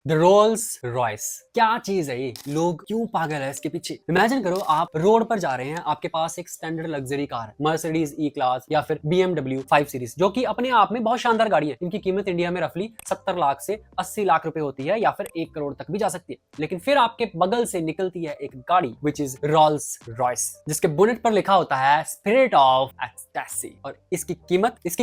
The Rolls Royce क्या चीज है ये, लोग क्यों पागल है इसके पीछे। इमेजिन करो आप रोड पर जा रहे हैं, आपके पास एक स्टैंडर्ड लग्जरी कार है, मर्सिडीज ई क्लास या फिर BMW 5 सीरीज, जो कि अपने आप में बहुत शानदार गाड़ी है। इनकी कीमत इंडिया में रफली 70 लाख से 80 लाख रुपए होती है या फिर 1 करोड़ तक भी जा सकती है। लेकिन फिर आपके बगल से निकलती है एक गाड़ी विच इज रोल्स रॉयस, जिसके बुनेट पर लिखा होता है स्पिरिट ऑफ एक्सटेसी, और इसकी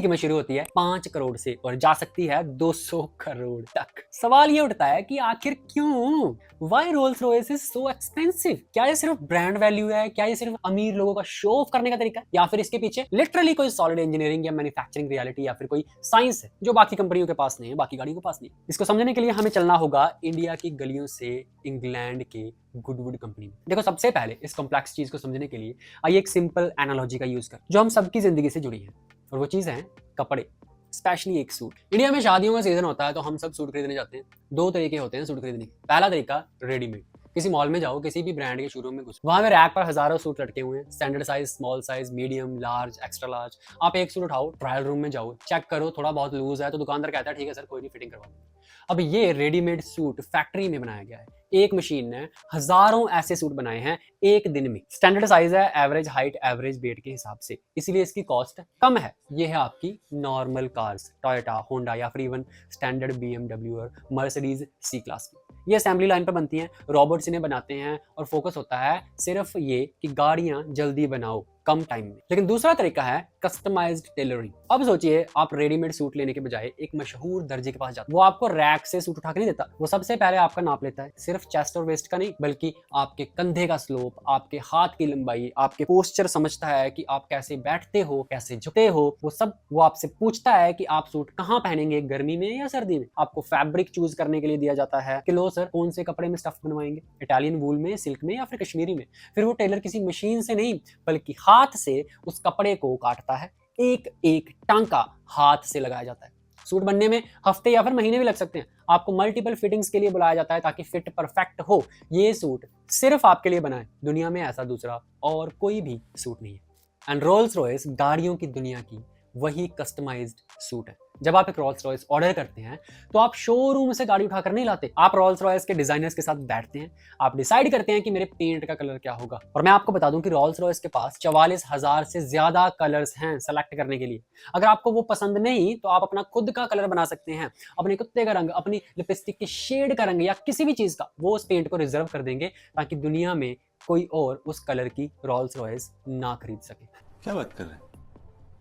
कीमत शुरू होती है 5 करोड़ से और जा सकती है 200 करोड़ तक। सवाल ये उठता है कि आखिर क्यों, why Rolls Royce is so expensive? क्या ये सिर्फ ब्रांड वैल्यू है? क्या ये सिर्फ अमीर लोगों का शो ऑफ करने का तरीका है, या फिर इसके पीछे लिटरली कोई सॉलिड इंजीनियरिंग या मैन्युफैक्चरिंग रियलिटी या फिर कोई साइंस है जो बाकी कंपनियों के पास नहीं है, बाकी गाड़ियों के पास नहीं है? इसको समझने के लिए हमें चलना होगा इंडिया की गलियों से इंग्लैंड के गुडवुड कंपनी में। देखो, सबसे पहले इस कॉम्प्लेक्स चीज को समझने के लिए आइए एक सिंपल एनालॉजी का यूज कर, जो हम सबकी जिंदगी से जुड़ी है, और वो चीज है कपड़े, स्पेशली एक सूट। इंडिया में शादियों का सीजन होता है तो हम सब सूट खरीदने जाते हैं। दो तरीके होते हैं सूट खरीदने के। पहला तरीका रेडीमेड, किसी मॉल में जाओ, किसी भी ब्रांड के शोरूम में घुसो, वहां पे रैक पर हजारों सूट लटके हुए हैं, standard size, small size, medium, large, extra large. आप एक सूट उठाओ, ट्रायल रूम में जाओ, चेक करो, थोड़ा बहुत लूज है तो दुकानदार कहता है ठीक है सर, कोई नहीं, फिटिंग करवा दो। अब ये रेडीमेड सूट फैक्ट्री में बनाया गया है। एक मशीन ने हजारों ऐसे सूट बनाए हैं एक दिन में। स्टैंडर्ड साइज है, एवरेज हाइट, एवरेज वेट के हिसाब से, इसीलिए इसकी कॉस्ट कम है। ये है आपकी नॉर्मल कार्स, टोयोटा, होंडा या फिर इवन स्टैंडर्ड BMW और मर्सिडीज C क्लास की। ये असेंबली लाइन पर बनती हैं, रोबोट्स इन्हें बनाते हैं और फोकस होता है सिर्फ ये कि गाड़ियां जल्दी बनाओ कम टाइम में। लेकिन दूसरा तरीका है कस्टमाइज्ड टेलरिंग। अब सोचिए, आप रेडीमेड सूट लेने के बजाय एक मशहूर दर्जी के पास जाते हैं। वो आपको रैक से सूट उठा के नहीं देता, वो सबसे पहले आपका नाप लेता है, सिर्फ चेस्ट और वेस्ट का नहीं, बल्कि आपके कंधे का स्लोप, आपके हाथ की लंबाई, आपके पोस्चर समझता है कि आप कैसे बैठते हो, कैसे झुकते हो, वो सब वो आपसे पूछता है कि आप सूट कहाँ पहनेंगे, गर्मी में या सर्दी में। आपको फैब्रिक चूज करने के लिए दिया जाता है कि लो सर, कौन से कपड़े में स्टफ बनवाएंगे, इटालियन वूल में, सिल्क में या फिर कश्मीरी में। फिर वो टेलर किसी मशीन से नहीं बल्कि हाथ से उस कपड़े को काटता है, एक एक टांका हाथ से लगाया जाता है। सूट बनने में हफ्ते या फिर महीने भी लग सकते हैं। आपको मल्टीपल फिटिंग्स के लिए बुलाया जाता है ताकि फिट परफेक्ट हो। ये सूट सिर्फ आपके लिए बना है, दुनिया में ऐसा दूसरा और कोई भी सूट नहीं है। एंड रोल्स रॉयस गाड़ियों की दुनिया की वही कस्टमाइज्ड सूट है। जब आप एक रोल्स रॉयस ऑर्डर करते हैं तो आप शोरूम से गाड़ी उठाकर नहीं लाते, आप रोल्स रॉयस के डिजाइनर्स के साथ बैठते हैं, आप डिसाइड करते हैं कि मेरे पेंट का कलर क्या होगा। और मैं आपको बता दूं कि रोल्स रॉयस के पास 44,000 से ज्यादा कलर्स हैं सेलेक्ट करने के लिए। अगर आपको वो पसंद नहीं तो आप अपना खुद का कलर बना सकते हैं, अपने कुत्ते का रंग, अपनी लिपस्टिक के शेड का रंग या किसी भी चीज का, वो उस पेंट को रिजर्व कर देंगे ताकि दुनिया में कोई और उस कलर की रोल्स रॉयस ना खरीद सके। क्या बात कर रहे हैं?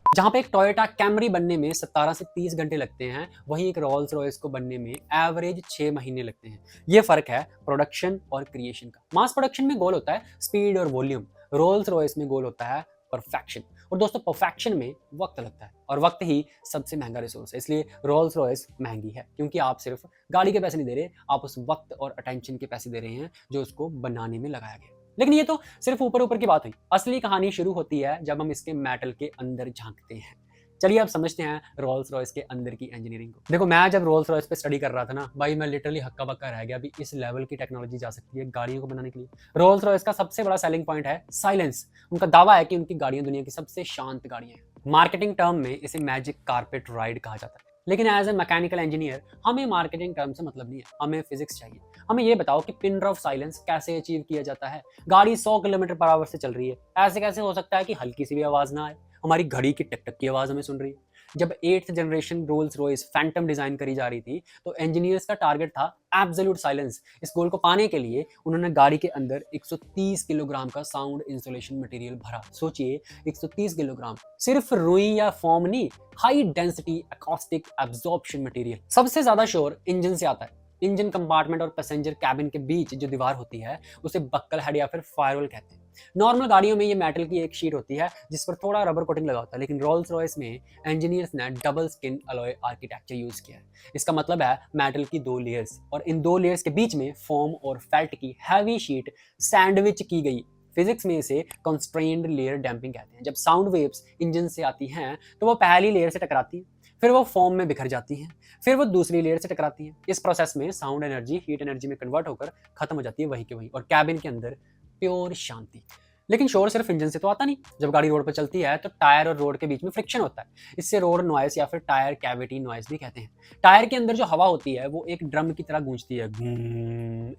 जहां पे एक टोयोटा कैमरी बनने में 17 से 30 घंटे लगते हैं, वहीं एक रोल्स रॉयस को बनने में एवरेज 6 महीने लगते हैं। ये फर्क है प्रोडक्शन और क्रिएशन का। मास प्रोडक्शन में गोल होता है स्पीड और वॉल्यूम, रोल्स रॉयस में गोल होता है परफेक्शन। और दोस्तों, परफेक्शन में वक्त लगता है और वक्त ही सबसे महंगा रिसोर्स है। इसलिए रोल्स रॉयस महंगी है, क्योंकि आप सिर्फ गाड़ी के पैसे नहीं दे रहे, आप उस वक्त और अटेंशन के पैसे दे रहे हैं जो उसको बनाने में लगाया गया। लेकिन ये तो सिर्फ ऊपर ऊपर की बात हुई। असली कहानी शुरू होती है जब हम इसके मेटल के अंदर झांकते हैं। चलिए अब समझते हैं रोल्स रॉयस के अंदर की इंजीनियरिंग को। देखो, मैं जब रोल्स रॉयस पे स्टडी कर रहा था ना भाई, मैं लिटरली हक्का बक्का रह गया। अभी इस लेवल की टेक्नोलॉजी जा सकती है गाड़ियों को बनाने के लिए। रोल्स रॉयस का सबसे बड़ा सेलिंग पॉइंट है साइलेंस। उनका दावा है कि उनकी गाड़ियां दुनिया की सबसे शांत गाड़ियां हैं। मार्केटिंग टर्म में इसे मैजिक कारपेट राइड कहा जाता है। लेकिन एज ए मैकेनिकल इंजीनियर हमें मार्केटिंग टर्म से मतलब नहीं है, हमें फिजिक्स चाहिए। हमें ये बताओ कि पिन ड्रॉप साइलेंस कैसे अचीव किया जाता है। गाड़ी 100 किलोमीटर पर आवर से चल रही है, ऐसे कैसे हो सकता है कि हल्की सी भी आवाज ना आए? हमारी घड़ी की टक टक की आवाज हमें सुन रही है। जब 8th generation Rolls Royce Phantom design करी जा रही थी तो इंजीनियर्स का टारगेट था एब्सोल्यूट साइलेंस। इस गोल को पाने के लिए उन्होंने गाड़ी के अंदर 130 किलोग्राम का साउंड इंसुलेशन मटेरियल भरा। सोचिए, 130 किलोग्राम, सिर्फ रुई या फोम नहीं, high density acoustic absorption material. सबसे ज्यादा शोर इंजन से आता है। इंजन कंपार्टमेंट और पैसेंजर कैबिन के बीच जो दीवार होती है उसे बक्कल हेड या फिर फायरवॉल कहते हैं। नॉर्मल गाड़ियों में ये मेटल की एक शीट होती है जिस पर थोड़ा रबर कोटिंग लगा होता है, लेकिन रोल्स रॉयस में इंजीनियर्स ने double skin alloy architecture use किया है। इसका मतलब है मेटल की 2 लेयर्स, और इन 2 लेयर्स के बीच में फोम और फेल्ट की हैवी शीट सैंडविच की गई। फिजिक्स में इसे कंस्ट्रेन्ड लेयर डैम्पिंग कहते हैं। जब साउंड वेव्स इंजन से आती हैं तो वो पहली लेयर से टकराती हैं, फिर वो फोम में बिखर जाती हैं, फिर वो दूसरी लेयर से टकराती हैं। इस प्रोसेस में साउंड एनर्जी हीट एनर्जी में कन्वर्ट होकर खत्म हो जाती है वहीं के वहीं, और कैबिन के अंदर प्योर शांति। लेकिन शोर सिर्फ इंजन से तो आता नहीं। जब गाड़ी रोड पर चलती है तो टायर और रोड के बीच में फ्रिक्शन होता है। इससे रोड नॉइस या फिर टायर कैविटी नॉइस भी कहते हैं। टायर के अंदर जो हवा होती है वो एक ड्रम की तरह गूंजती है।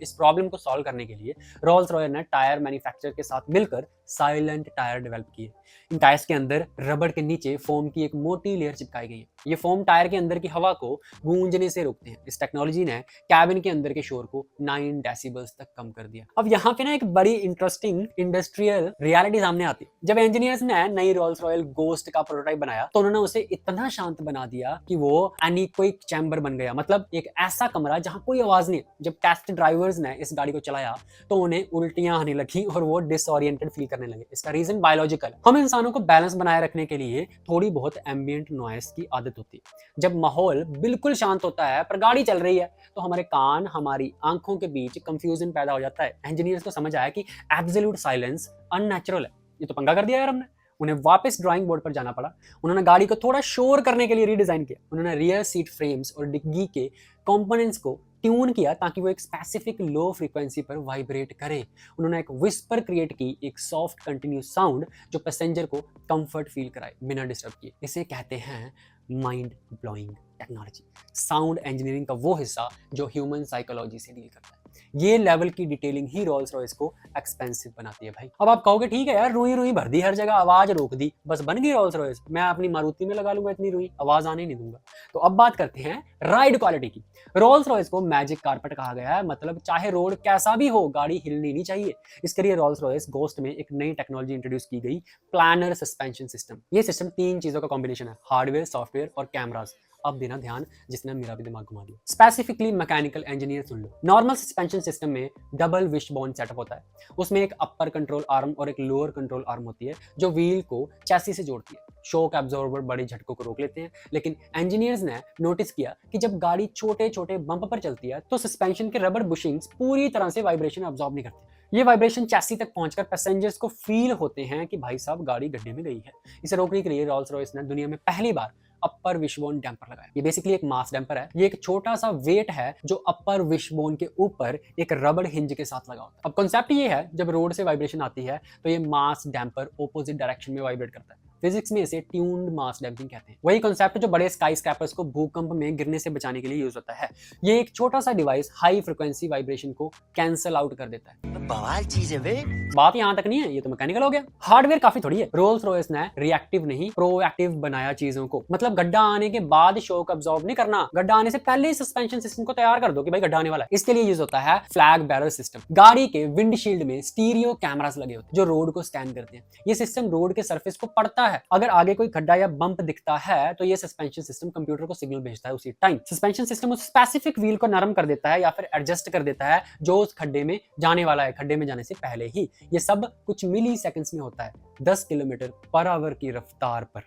इस प्रॉब्लम को सॉल्व करने के लिए रोल्स रॉयल ने टायर मैन्युफैक्चरर के साथ मिलकर साइलेंट टायर डेवलप किए। इन टायर्स के अंदर रबड़ के नीचे फोम की एक मोटी लेयर चिपकाई गई है। ये फोम टायर के अंदर की हवा को गूंजने से रोकते हैं। इस टेक्नोलॉजी ने कैबिन के अंदर के शोर को 9 डेसिबल्स तक कम कर दिया। अब यहाँ पे ना एक बड़ी इंटरेस्टिंग इंडस्ट्रियल रियलिटी सामने आती है। जब इंजीनियर्स ने नई रोल्स रॉयल गोस्ट का प्रोटोटाइप बनाया तो उन्होंने उसे इतना शांत बना दिया कि वो एनीक्विक चैम्बर बन गया, मतलब एक ऐसा कमरा जहां कोई आवाज नहीं। जब टेस्ट ड्राइवर्स ने इस गाड़ी को चलाया तो उन्हें उल्टियां आने लगी और वो डिसओरिएंटेड फील करने लगे। इसका रीजन बायोलॉजिकल है। हम इंसानों को बैलेंस बनाए रखने के लिए थोड़ी बहुत एम्बिएंट नॉइस की आदत होती है। जब माहौल बिल्कुल शांत होता है पर गाड़ी चल रही है तो हमारे कान हमारी आंखों के बीच कंफ्यूजन पैदा हो जाता है। इंजीनियर्स को समझ आया कि एब्सोल्यूट साइलेंस अननेचुरल है। ये तो पंगा कर दिया यार हमने। उन्हें वापस ड्राइंग बोर्ड पर जाना पड़ा। उन्होंने गाड़ी को थोड़ा शोर करने के लिए रीडिजाइन किया। उन्होंने रियर सीट फ्रेम्स और डिग्गी के कंपोनेंट्स को ट्यून किया ताकि वो एक स्पेसिफिक लो फ्रीक्वेंसी पर वाइब्रेट करे। उन्होंने एक विस्पर क्रिएट की, एक सॉफ्ट कंटिन्यूस साउंड जो पैसेंजर को कंफर्ट फील कराए बिना डिस्टर्ब किए। इसे कहते हैं mind blowing technology. Sound engineering का वो हिस्सा जो ह्यूमन साइकोलॉजी से डील करता है। ये लेवल की डिटेलिंग ही रोल्स रॉयस को एक्सपेंसिव बनाती है भाई। अब आप कहोगे ठीक है यार, रुई रुई भर दी हर जगह, आवाज रोक दी, बस बन गई रोल्स रॉयस, मैं अपनी मारुति में लगा लूंगा इतनी रुई, आवाज आने नहीं दूंगा। तो अब बात करते हैं राइड क्वालिटी की। रोल्स रॉयस को मैजिक कारपेट कहा गया है, मतलब चाहे रोड कैसा भी हो गाड़ी हिलनी नहीं चाहिए। इसके लिए रोल्स रॉयस गोस्ट में एक नई टेक्नोलॉजी इंट्रोड्यूस की गई, प्लानर सस्पेंशन सिस्टम। ये सिस्टम 3 चीजों का कॉम्बिनेशन है, हार्डवेयर, सॉफ्टवेयर और कैमरास। अब देना ध्यान, जिसने मेरा भी दिमाग घुमा दिया। स्पेसिफिकली मैकेनिकल इंजीनियर सुन लो। नॉर्मल सस्पेंशन सिस्टम में डबल विशबोन सेटअप होता है। उसमें एक अपर कंट्रोल आर्म और एक लोअर कंट्रोल आर्म होती है जो व्हील को चैसी से जोड़ती है। शॉक एब्जॉर्बर बड़े झटकों को रोक लेते हैं। लेकिन इंजीनियर्स ने नोटिस किया कि जब गाड़ी छोटे छोटे बम्प पर चलती है तो सस्पेंशन के रबर बुशिंग्स पूरी तरह से वाइब्रेशन अब्सॉर्ब नहीं करते। ये वाइब्रेशन चैसी तक पहुंचकर पैसेंजर्स को फील होते हैं कि भाई साहब गाड़ी गड्ढे में गई है। इसे रोकने के लिए रोल्स रॉयस ने दुनिया में पहली बार अपर विशबोन डैम्पर लगाया। ये बेसिकली एक मास डैम्पर है। ये एक छोटा सा वेट है जो अपर विशबोन के ऊपर एक रबड़ हिंज के साथ लगा होता है। अब कॉन्सेप्ट ये है, जब रोड से वाइब्रेशन आती है तो ये मास डैम्पर ऑपोजिट डायरेक्शन में वाइब्रेट करता है। फिजिक्स में इसे ट्यून्ड मास डैम्पिंग कहते हैं। वही कॉन्सेप्ट जो बड़े स्काई स्क्रैपर्स को भूकंप में गिरने से बचाने के लिए यूज होता है। ये एक छोटा सा डिवाइस हाई फ्रिक्वेंसी वाइब्रेशन को कैंसल आउट कर देता है। बवाल चीज है बे। बात यहाँ तक नहीं है, ये तो मैकेनिकल हो गया। हार्डवेयर काफी थोड़ी है। रोल्स रॉयस ने रिएक्टिव नहीं प्रोएक्टिव बनाया चीजों को। मतलब गड्ढा आने के बाद शॉक अब्सॉर्ब नहीं करना, गड्ढा आने से पहले ही सस्पेंशन सिस्टम को तैयार कर दो कि भाई गड्ढा आने वाला है। इसके लिए यूज होता है फ्लैग बैरल सिस्टम। गाड़ी के विंडशील्ड में स्टीरियो कैमरास लगे होते हैं जो रोड को स्कैन करते हैं। ये सिस्टम रोड के सरफेस को पढ़ता है। अगर आगे कोई गड्ढा या बंप दिखता है तो ये सस्पेंशन सिस्टम कंप्यूटर को सिग्नल भेजता है उसी टाइम। सस्पेंशन सिस्टम उस स्पेसिफिक व्हील को नरम कर देता है या फिर एडजस्ट कर देता है जो उस खड्डे में जाने वाला है, खड्डे में जाने से पहले ही। ये सब कुछ मिली सेकंड्स में होता है, 10 किलोमीटर पर आवर की रफ्तार पर।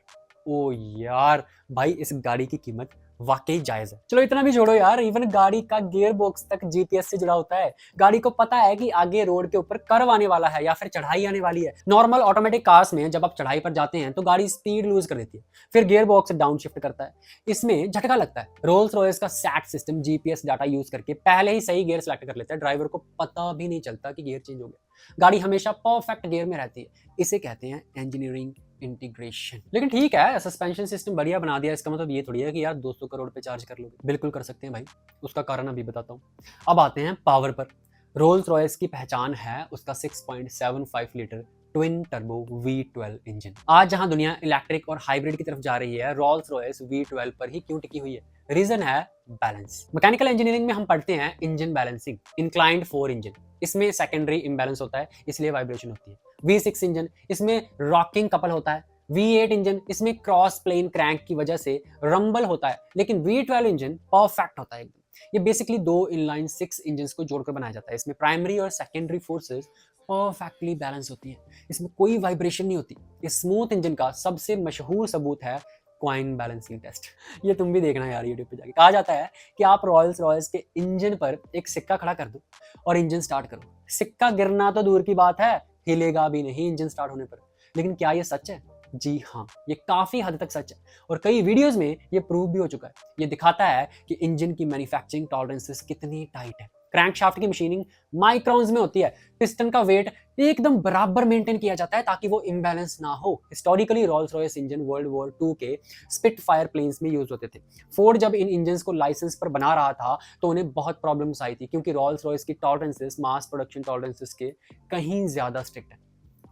ओ यार भाई, इस गाड़ी की कीमत वाकई जायज है। चलो इतना भी छोड़ो यार, इवन गाड़ी का गियर बॉक्स तक जीपीएस से जुड़ा होता है। गाड़ी को पता है कि आगे रोड के ऊपर कर्व आने वाला है या फिर चढ़ाई आने वाली है। नॉर्मल ऑटोमेटिक कार्स में जब आप चढ़ाई पर जाते हैं तो गाड़ी स्पीड लूज कर देती है, फिर गियर बॉक्स डाउन शिफ्ट करता है, इसमें झटका लगता है। रोल्स रॉयस का sat system GPS data use करके पहले ही सही गियर सेलेक्ट कर लेता है। ड्राइवर को पता भी नहीं चलता कि गियर चेंज हो गया। गाड़ी हमेशा परफेक्ट गियर में रहती है। इसे कहते हैं इंजीनियरिंग इंटीग्रेशन। लेकिन ठीक है, सस्पेंशन सिस्टम बढ़िया बना दिया, इसका मतलब ये थोड़ी है कि यार 200 करोड़ पे चार्ज कर लोगे। बिल्कुल कर सकते हैं भाई, उसका कारण अभी बताता हूँ। अब आते हैं पावर पर। रोल्स रॉयस की पहचान है उसका 6.75 litre twin turbo V12 engine. आज जहां दुनिया इलेक्ट्रिक और हाइब्रिड की तरफ जा रही है, रोल्स रॉयस V12 पर ही क्यों टिकी हुई है? रीजन है बैलेंस। मैकेनिकल इंजीनियरिंग में हम पढ़ते हैं इंजन बैलेंसिंग, इंक्लाइंड 4 इंजन। इसमें सेकेंडरी इंबैलेंस होता है, इसलिए वाइब्रेशन होती है। V6 इंजन, इसमें रॉकिंग कपल होता है। V8 इंजन, इसमें क्रॉस प्लेन क्रैंक की वजह से रंबल होता है। लेकिन V12 इंजन परफेक्ट होता है एकदम। ये बेसिकली 2 इनलाइन 6 इंजन्स को जोड़कर बनाया जाता है। इसमें प्राइमरी और सेकेंडरी फोर्सेस परफेक्टली बैलेंस होती है। इसमें कोई वाइब्रेशन नहीं होती। इस स्मूथ इंजन का सबसे मशहूर सबूत है क्वाइन बैलेंसिंग टेस्ट। ये तुम भी देखना यार यूट्यूब पे जाके। कहा जाता है कि आप रोल्स रॉयस के इंजन पर एक सिक्का खड़ा कर दो और इंजन स्टार्ट करो, सिक्का गिरना तो दूर की बात है, हिलेगा भी नहीं इंजन स्टार्ट होने पर। लेकिन क्या ये सच है? जी हाँ, ये काफी हद तक सच है और कई वीडियोस में ये प्रूव भी हो चुका है। ये दिखाता है कि इंजन की मैन्युफैक्चरिंग टॉलरेंसेस कितनी टाइट है। क्रैंकशाफ्ट की मशीनिंग माइक्रोन्स में होती है। पिस्टन का वेट एकदम बराबर मेंटेन किया जाता है ताकि वो इम्बैलेंस ना हो। Historically Rolls Royce engine world war 2 के स्पिटफायर प्लेन्स में यूज होते थे। फोर्ड जब इन इंजन्स को लाइसेंस पर बना रहा था तो उन्हें बहुत प्रॉब्लम्स आई थी, क्योंकि रॉल्स रॉयस की टॉलरेंसेस मास प्रोडक्शन टॉलरेंसेस के कहीं ज्यादा स्ट्रिक्ट है।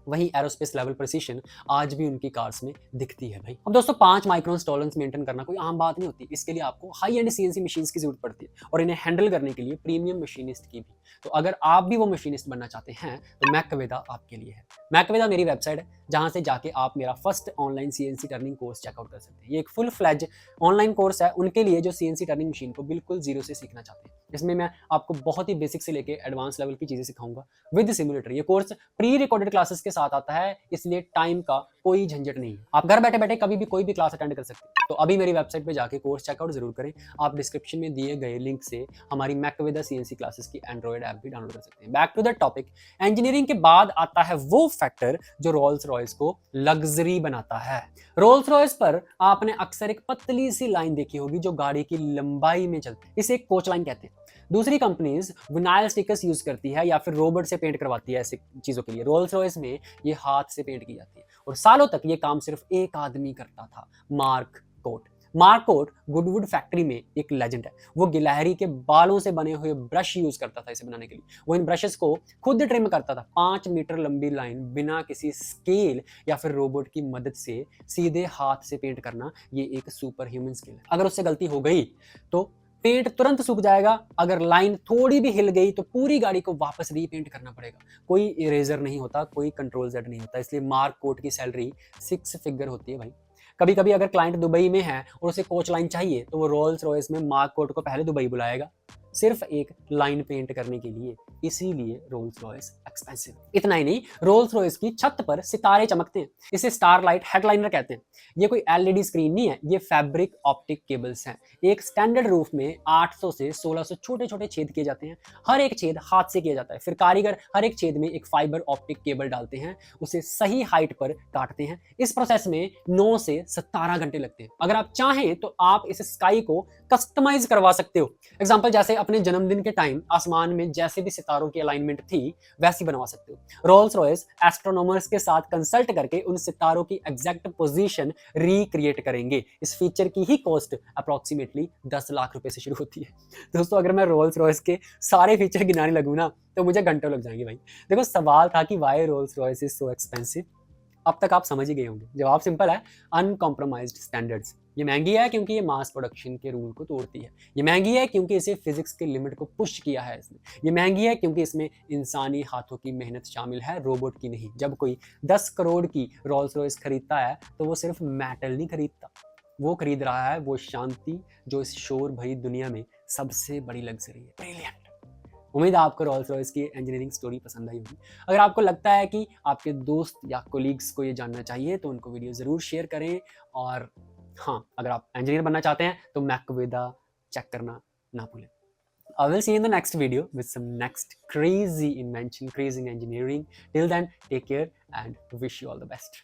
वहीं एरोस्पेस लेवल प्रिसीशन आज भी उनकी कार्स में दिखती है भाई। अब दोस्तों 5 माइक्रोन टॉलरेंस मेंटेन करना कोई आम बात नहीं होती। इसके लिए आपको हाई एंड सीएनसी मशीन्स की जरूरत पड़ती है और इन्हें हैंडल करने के लिए प्रीमियम मशीनिस्ट की भी। तो अगर आप भी वो मशीनिस्ट बनना चाहते हैं तो मैकवेदा आपके लिए है। मैकवेदा मेरी वेबसाइट है जहां से जाके आप मेरा first online CNC turning course checkout कर सकते हैं। ये एक फुल फ्लैज ऑनलाइन कोर्स है उनके लिए जो सीएनसी टर्निंग मशीन को बिल्कुल जीरो से सीखना चाहते हैं। इसमें मैं आपको बहुत ही बेसिक से लेके एडवांस लेवल की चीजें सिखाऊंगा विद सिमुलेटर। ये कोर्स प्री रिकॉर्डेड क्लासेस के साथ आता है, इसलिए टाइम का कोई झंझट नहीं है। आप घर बैठे बैठे कभी भी कोई भी क्लास अटेंड कर सकते हैं। तो अभी मेरी वेबसाइट पे जाके कोर्स चेकआउट जरूर करें। आप डिस्क्रिप्शन में दिए गए लिंक से हमारी मैकवेदा सीएनसी क्लासेस की एंड्रॉइड ऐप भी डाउनलोड कर सकते हैं। Back to the topic, engineering के बाद आता है वो फैक्टर जो रोल्स रॉयस को लग्जरी बनाता है। रोल्स रॉयस पर आपने अक्सर एक पतली सी लाइन देखी होगी जो गाड़ी की लंबाई में चलती है, इसे एक कोच लाइन कहते हैं। दूसरी कंपनीज विनाइल स्टिकर्स यूज करती है या फिर रोबोट से पेंट करवाती है ऐसी चीजों के लिए। रोल्स रॉयस में ये हाथ से पेंट की जाती है और सालों तक ये काम सिर्फ एक आदमी करता था, Mark Court. Mark Court Goodwood factory में एक लेजेंड है। वो गिलहरी के बालों से बने हुए ब्रश यूज करता था इसे बनाने के लिए। वो इन ब्रशेस को खुद ट्रिम करता था। 5 मीटर लंबी लाइन बिना किसी स्केल या फिर रोबोट की मदद से सीधे हाथ से पेंट करना, ये एक सुपर ह्यूमन स्किल है। अगर उससे गलती हो गई तो पेंट तुरंत सूख जाएगा। अगर लाइन थोड़ी भी हिल गई तो पूरी गाड़ी को वापस रीपेंट करना पड़ेगा। कोई इरेजर नहीं होता, कोई कंट्रोल जेड नहीं होता। इसलिए मार्क कोट की सैलरी 6 फिगर होती है भाई। कभी कभी अगर क्लाइंट दुबई में है और उसे कोच लाइन चाहिए तो वो रोल्स रॉयस में मार्क कोट को पहले दुबई बुलाएगा, सिर्फ एक लाइन पेंट करने के लिए। इसीलिए रोल्स रॉयस एक्सपेंसिव। इतना ही नहीं, रोल्स रॉयस की छत पर सितारे चमकते हैं। इसे स्टारलाइट हेडलाइनर कहते हैं। ये कोई एलईडी स्क्रीन नहीं है, ये फैब्रिक ऑप्टिक केबल्स हैं। एक स्टैंडर्ड रूफ में 800 से 1600 छोटे छोटे छेद किए जाते हैं। हर एक छेद हाथ से किया जाता है। फिर कारीगर हर एक छेद में एक फाइबर ऑप्टिक केबल डालते हैं, उसे सही हाइट पर काटते हैं। इस प्रोसेस में 9 से 17 घंटे लगते हैं। अगर आप चाहें तो आप इस स्काई को कस्टमाइज करवा सकते हो। एग्जांपल, जैसे अपने जन्मदिन के टाइम आसमान में जैसे भी सितारों की अलाइनमेंट थी वैसी बनवा सकते हो। रोल्स रॉयस एस्ट्रोनॉमर्स के साथ कंसल्ट करके उन सितारों की एग्जैक्ट पोजीशन रिक्रिएट करेंगे। इस फीचर की ही कॉस्ट अप्रोक्सीमेटली 10 लाख रुपए से शुरू होती है। दोस्तों, अगर मैं रोल्स रॉयस के सारे फीचर गिनाने लगूं ना तो मुझे घंटों लग जाएंगे भाई। देखो, सवाल था कि why roles Royce is so expensive. अब तक आप समझ ही गए होंगे। जवाब सिंपल है, अनकॉम्प्रोमाइज्ड स्टैंडर्ड्स। ये महंगी है क्योंकि ये मास प्रोडक्शन के रूल को तोड़ती है। ये महंगी है क्योंकि इसे फिजिक्स के लिमिट को पुश किया है इसने। ये महंगी है क्योंकि इसमें इंसानी हाथों की मेहनत शामिल है, रोबोट की नहीं। जब कोई 10 करोड़ की रोल्स रॉयस खरीदता है तो वो सिर्फ मेटल नहीं खरीदता, वो खरीद रहा है वो शांति जो इस शोर भरी दुनिया में सबसे बड़ी लग्जरी है। ब्रिलियंट। उम्मीद है आपको रोल्स रॉयस की इंजीनियरिंग स्टोरी पसंद आई होगी। अगर आपको लगता है कि आपके दोस्त या कोलीग्स को ये जानना चाहिए तो उनको वीडियो ज़रूर शेयर करें। और हाँ, अगर आप इंजीनियर बनना चाहते हैं तो मैकवेदा चेक करना ना भूलें। I will see you in the next video with some next crazy invention, crazy engineering. Till then, take care and wish you all the best.